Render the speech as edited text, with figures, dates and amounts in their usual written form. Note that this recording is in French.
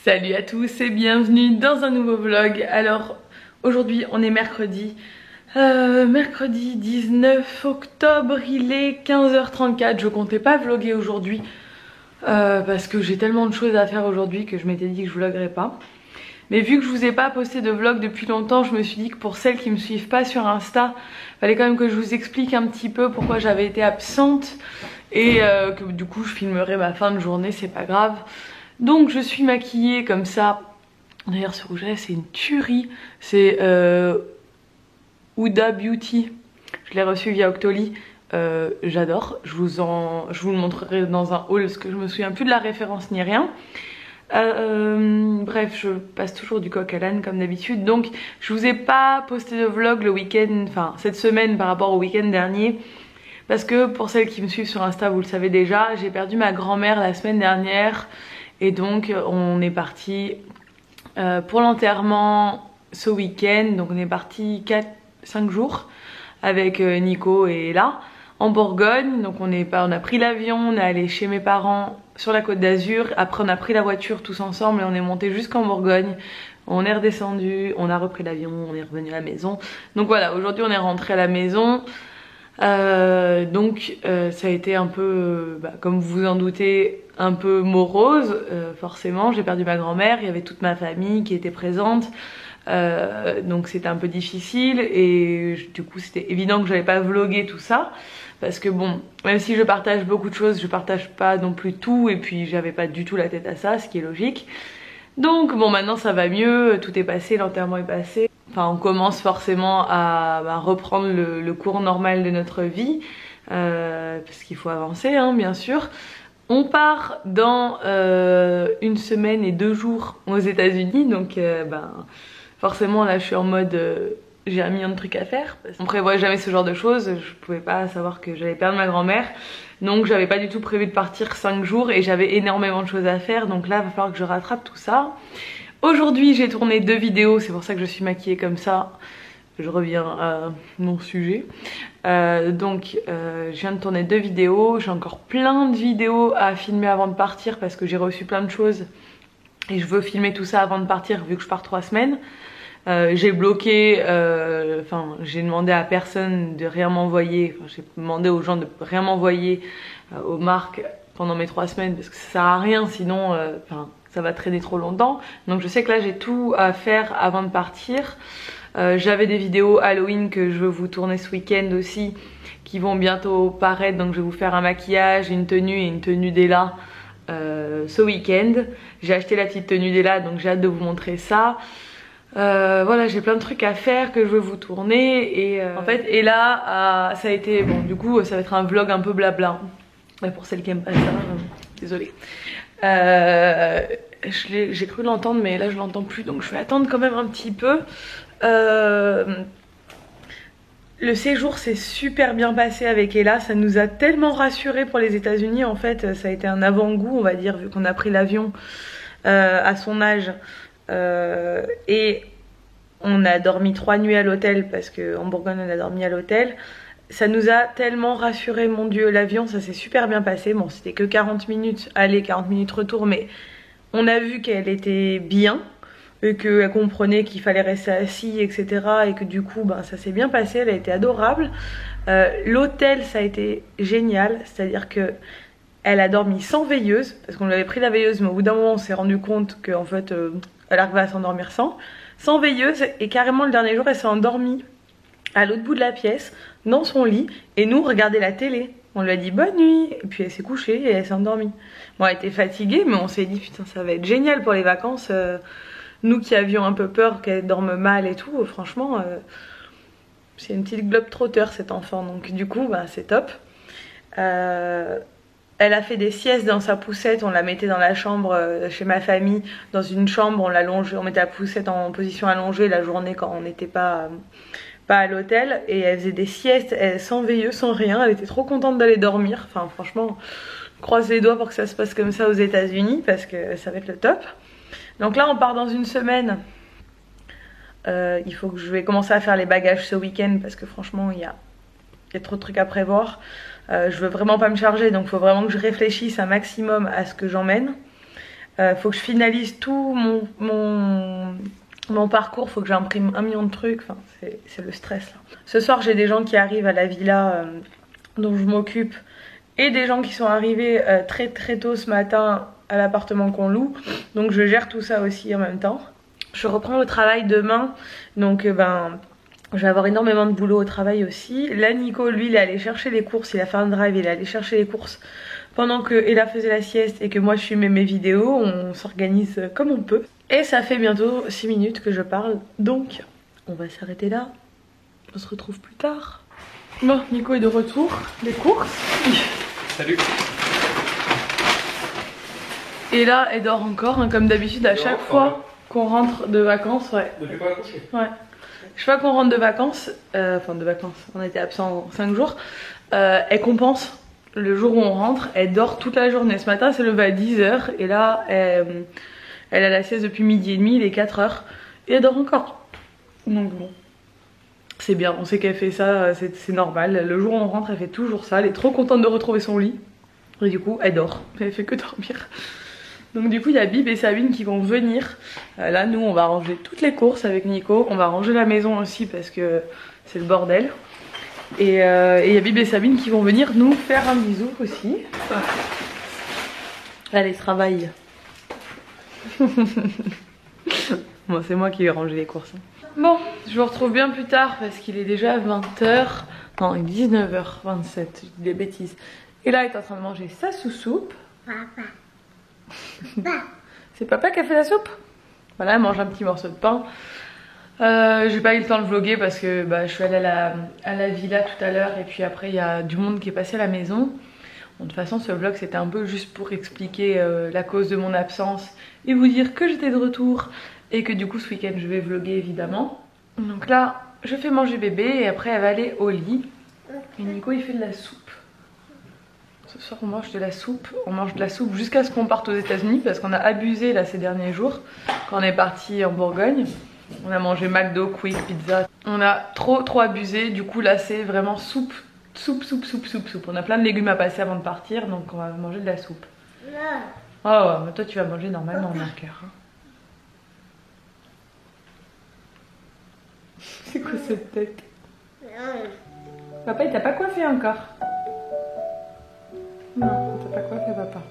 Salut à tous et bienvenue dans un nouveau vlog. Alors aujourd'hui on est mercredi 19 octobre, il est 15h34. Je comptais pas vlogger aujourd'hui parce que j'ai tellement de choses à faire aujourd'hui que je m'étais dit que je vloggerais pas. Mais vu que je vous ai pas posté de vlog depuis longtemps, je me suis dit que pour celles qui me suivent pas sur Insta, fallait quand même que je vous explique un petit peu pourquoi j'avais été absente et que du coup je filmerai ma fin de journée, c'est pas grave. Donc je suis maquillée comme ça. D'ailleurs ce rouge là c'est une tuerie. C'est Huda Beauty. Je l'ai reçu via Octoly. J'adore. Je vous le montrerai dans un haul parce que je me souviens plus de la référence ni rien. Bref, je passe toujours du coq à l'âne comme d'habitude. Donc je vous ai pas posté de vlog le week-end, enfin cette semaine par rapport au week-end dernier. Parce que pour celles qui me suivent sur Insta, vous le savez déjà, j'ai perdu ma grand-mère la semaine dernière. Et donc on est parti pour l'enterrement ce week-end. Donc on est parti 5 jours avec Nico et Ella en Bourgogne. Donc on a pris l'avion, on est allé chez mes parents sur la Côte d'Azur. Après on a pris la voiture tous ensemble et on est monté jusqu'en Bourgogne. On est redescendu, on a repris l'avion, on est revenu à la maison. Donc voilà, aujourd'hui on est rentré à la maison. Ça a été un peu, comme vous vous en doutez, un peu morose. Forcément, j'ai perdu ma grand-mère, il y avait toute ma famille qui était présente. Donc c'était un peu difficile et du coup c'était évident que j'allais pas vlogger tout ça. Parce que bon, même si je partage beaucoup de choses, je partage pas non plus tout. Et puis j'avais pas du tout la tête à ça, ce qui est logique. Donc bon, maintenant ça va mieux, tout est passé, l'enterrement est passé. Enfin on commence forcément à reprendre le cours normal de notre vie. Parce qu'il faut avancer hein, bien sûr. On part dans 1 semaine et 2 jours aux États-Unis. Donc forcément là je suis en mode... j'ai 1 million de trucs à faire. On prévoit jamais ce genre de choses. Je pouvais pas savoir que j'allais perdre ma grand-mère. Donc j'avais pas du tout prévu de partir 5 jours et j'avais énormément de choses à faire. Donc là il va falloir que je rattrape tout ça. Aujourd'hui j'ai tourné 2 vidéos. C'est pour ça que je suis maquillée comme ça. Je reviens à mon sujet. Je viens de tourner 2 vidéos. J'ai encore plein de vidéos à filmer avant de partir parce que j'ai reçu plein de choses. Et je veux filmer tout ça avant de partir vu que je pars 3 semaines. J'ai bloqué, j'ai demandé à personne de rien m'envoyer, j'ai demandé aux gens de rien m'envoyer aux marques pendant mes 3 semaines parce que ça sert à rien sinon ça va traîner trop longtemps. Donc je sais que là j'ai tout à faire avant de partir. J'avais des vidéos Halloween que je veux vous tourner ce week-end aussi qui vont bientôt paraître, donc je vais vous faire un maquillage, une tenue et une tenue d'Ella ce week-end. J'ai acheté la petite tenue d'Ella donc j'ai hâte de vous montrer ça. Voilà, j'ai plein de trucs à faire que je veux vous tourner et en fait et là ça a été bon, du coup ça va être un vlog un peu blabla. Mais pour celles qui aiment pas ça, désolée. J'ai cru l'entendre mais là je l'entends plus donc je vais attendre quand même un petit peu. Le séjour s'est super bien passé avec Ella, ça nous a tellement rassurés pour les États-Unis. En fait ça a été un avant-goût on va dire vu qu'on a pris l'avion à son âge. Et on a dormi 3 nuits à l'hôtel parce qu'en Bourgogne on a dormi à l'hôtel. Ça nous a tellement rassuré, mon dieu, l'avion ça s'est super bien passé. Bon c'était que 40 minutes aller, 40 minutes retour, mais on a vu qu'elle était bien et qu'elle comprenait qu'il fallait rester assis etc. Et que du coup ça s'est bien passé, elle a été adorable. L'hôtel ça a été génial, c'est à dire que elle a dormi sans veilleuse parce qu'on lui avait pris la veilleuse mais au bout d'un moment on s'est rendu compte qu'en fait elle arrivait à s'endormir sans veilleuse et carrément le dernier jour elle s'est endormie à l'autre bout de la pièce dans son lit et nous on regardait la télé. On lui a dit bonne nuit et puis elle s'est couchée et elle s'est endormie. Bon elle était fatiguée mais on s'est dit putain ça va être génial pour les vacances. Nous qui avions un peu peur qu'elle dorme mal et tout, franchement c'est une petite globe-trotter cette enfant donc du coup c'est top. Elle a fait des siestes dans sa poussette, on la mettait dans la chambre chez ma famille, dans une chambre, on l'allongeait, on mettait la poussette en position allongée la journée quand on n'était pas à l'hôtel. Et elle faisait des siestes, sans veilleuse, sans rien, elle était trop contente d'aller dormir. Enfin franchement, croise les doigts pour que ça se passe comme ça aux États-Unis parce que ça va être le top. Donc là on part dans 1 semaine. Il faut que je vais commencer à faire les bagages ce week-end parce que franchement il y a trop de trucs à prévoir. Je veux vraiment pas me charger donc il faut vraiment que je réfléchisse un maximum à ce que j'emmène. Faut que je finalise tout mon parcours, faut que j'imprime 1 million de trucs, enfin c'est le stress là. Ce soir j'ai des gens qui arrivent à la villa dont je m'occupe et des gens qui sont arrivés très tôt ce matin à l'appartement qu'on loue, donc je gère tout ça aussi en même temps. Je reprends le travail demain, donc je vais avoir énormément de boulot au travail aussi. Là Nico lui il est allé chercher les courses, il a fait un drive, il est allé chercher les courses pendant que Ella faisait la sieste et que moi je filmais mes vidéos. On s'organise comme on peut. Et ça fait bientôt 6 minutes que je parle, donc on va s'arrêter là. On se retrouve plus tard. Bon, Nico est de retour, les courses. Salut. Et là elle dort encore, hein, comme d'habitude à chaque fois qu'on rentre de vacances. Ouais. Depuis pas couché. Ouais. Chaque fois qu'on rentre de vacances, on était absent 5 jours, elle compense. Le jour où on rentre, elle dort toute la journée. Ce matin, elle s'est levée à 10 h et là, elle a la sieste depuis midi et demi, il est 4 h et elle dort encore. Donc bon, c'est bien, on sait qu'elle fait ça, c'est normal. Le jour où on rentre, elle fait toujours ça. Elle est trop contente de retrouver son lit et du coup, elle dort. Elle fait que dormir. Donc du coup, il y a Bib et Sabine qui vont venir. Là, nous, on va ranger toutes les courses avec Nico. On va ranger la maison aussi parce que c'est le bordel. Et il y a Bib et Sabine qui vont venir nous faire un bisou aussi. Allez, travaille. Bon, c'est moi qui vais ranger les courses. Bon, je vous retrouve bien plus tard parce qu'il est déjà 20 h. Non, 19 h 27, je dis des bêtises. Et là, elle est en train de manger sa sous-soupe. Papa. C'est papa qui a fait la soupe. Voilà, elle mange un petit morceau de pain. J'ai pas eu le temps de vlogger parce que je suis allée à la villa tout à l'heure et puis après il y a du monde qui est passé à la maison. Bon, de toute façon ce vlog c'était un peu juste pour expliquer la cause de mon absence et vous dire que j'étais de retour et que du coup ce week-end je vais vlogger évidemment. Donc là je fais manger bébé et après elle va aller au lit. Et Nico il fait de la soupe. Ce soir on mange de la soupe, jusqu'à ce qu'on parte aux États-Unis parce qu'on a abusé là ces derniers jours quand on est parti en Bourgogne. On a mangé McDo, Quick, pizza. On a trop abusé, du coup là c'est vraiment soupe. On a plein de légumes à passer avant de partir, donc on va manger de la soupe. Oh ouais, mais toi tu vas manger normalement mon cœur. Hein. C'est quoi cette tête? Papa il t'a pas coiffé encore? Non, t'as pas coiffé papa.